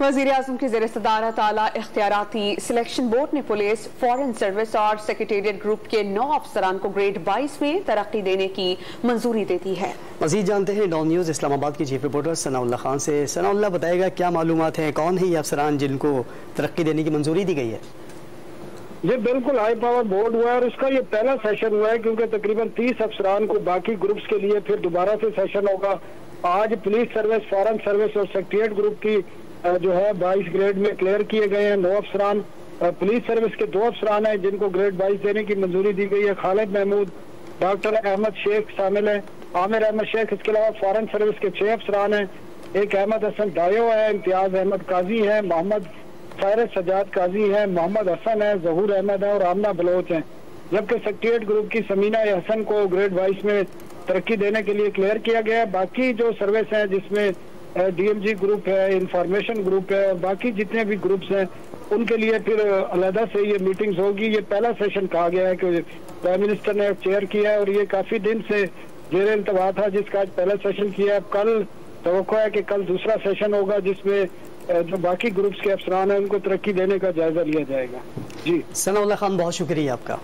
वज़ीर-ए-आज़म की ज़ेर सदारत आला इख्तियाराती सिलेक्शन बोर्ड ने पुलिस, फॉरेन सर्विस और सेक्रेटेरिएट ग्रुप के 9 अफसरान को ग्रेड 22 में तरक्की देने की मंजूरी दे दी है। मज़ीद जानते हैं डॉन न्यूज़ इस्लामाबाद की चीफ रिपोर्टर सनाउल्लाह खान से। सनाउल्लाह, बताएगा क्या मालूमात हैं, कौन है ये अफसरान जिनको तरक्की देने की मंजूरी दी गई है? ये बिल्कुल हाई पावर बोर्ड हुआ है और इसका ये पहला सेशन हुआ है, क्योंकि तकरीबन 30 अफसरान को बाकी ग्रुप्स के लिए फिर दोबारा से सेशन होगा। आज पुलिस सर्विस, फॉरेन सर्विस और सेक्रेटेरिएट ग्रुप की जो है 22 ग्रेड में क्लियर किए गए हैं। 9 अफसरान, पुलिस सर्विस के 2 अफसरान हैं जिनको ग्रेड 22 देने की मंजूरी दी गई है। खालिद महमूद, डॉक्टर अहमद शेख शामिल है, आमिर अहमद शेख। इसके अलावा फॉरेन सर्विस के 6 अफसरान हैं। एक अहमद हसन डायो है, इम्तियाज अहमद काजी है, मोहम्मद फायरज सजाद काजी है, मोहम्मद हसन है, जहूर अहमद है और आमना बलोच है। जबकि सेक्रेटेरिएट ग्रुप की समीना हसन को ग्रेड 22 में तरक्की देने के लिए क्लियर किया गया है। बाकी जो सर्विस है जिसमें DMG ग्रुप है, इंफॉर्मेशन ग्रुप है और बाकी जितने भी ग्रुप्स हैं उनके लिए फिर अलहदा से ये मीटिंग्स होगी। ये पहला सेशन कहा गया है कि प्राइम मिनिस्टर ने चेयर किया है और ये काफी दिन से जेर इल्तवा था जिसका आज पहला सेशन किया है। कल तवक्को है कि कल दूसरा सेशन होगा जिसमें जो बाकी ग्रुप्स के अफसरान हैं उनको तरक्की देने का जायजा लिया जाएगा। जी सनाउल्लाह खान, बहुत शुक्रिया आपका।